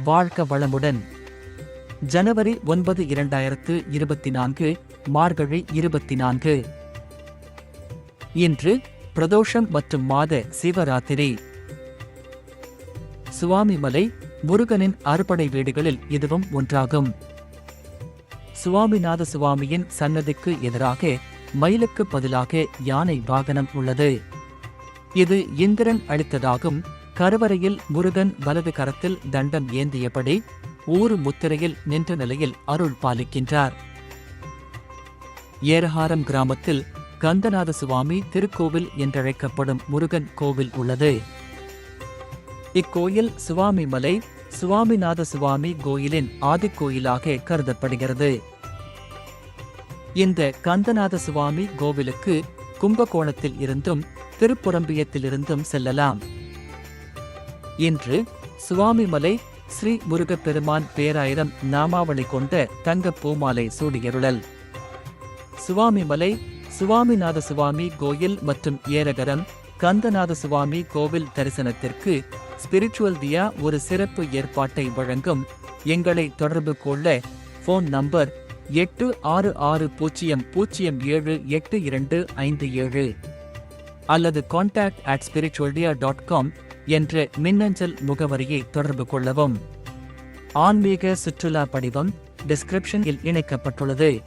வாழ்க வளமுடன். ஜனவரி 9, 2024, மார்கழி 24. இன்று பிரதோஷம் மற்றும் மாத சிவராத்திரி. சுவாமிமலை முருகனின் அறுபடை வீடுகளில் இதுவும் ஒன்றாகும். சுவாமிநாத சுவாமியின் சன்னதிக்கு எதிராக மயிலுக்கு பதிலாக யானை வாகனம் உள்ளது. இது இந்திரன் அளித்ததாகும். கருவறையில் முருகன் வலது கரத்தில் தண்டம் ஏந்தியபடி ஊரு முத்திரையில் நின்ற நிலையில் அருள் பாலிக்கின்றார். ஏரஹாரம் கிராமத்தில் கந்தநாத சுவாமி திருக்கோவில் என்றழைக்கப்படும் முருகன் கோவில் உள்ளது. இக்கோயில் சுவாமிமலை சுவாமிநாத சுவாமி கோயிலின் ஆதிக்கோயிலாக கருதப்படுகிறது. இந்த கந்தநாத சுவாமி கோவிலுக்கு கும்பகோணத்தில் இருந்தும் திருப்புரம்பியத்திலிருந்தும் செல்லலாம். இன்று சுவாமிமலை ஸ்ரீ முருகப்பெருமான் பேராயிரம் நாமாவளி கொண்ட தங்க பூமாலை சூடியருளல். சுவாமிமலை சுவாமிநாத சுவாமி கோயில் மற்றும் ஏரகரம் கந்தநாத சுவாமி கோவில் தரிசனத்திற்கு ஸ்பிரிச்சுவல் தியா ஒரு சிறப்பு ஏற்பாட்டை வழங்கும். எங்களை தொடர்பு கொள்ள போன் நம்பர் 8660078257 அல்லது contact@spiritualdia.com என்ற மின்னஞ்சல் முகவரியை தொடர்பு கொள்ளவும். ஆன்மீக சுற்றுலா படிவம் டிஸ்கிரிப்ஷனில் இணைக்கப்பட்டுள்ளது.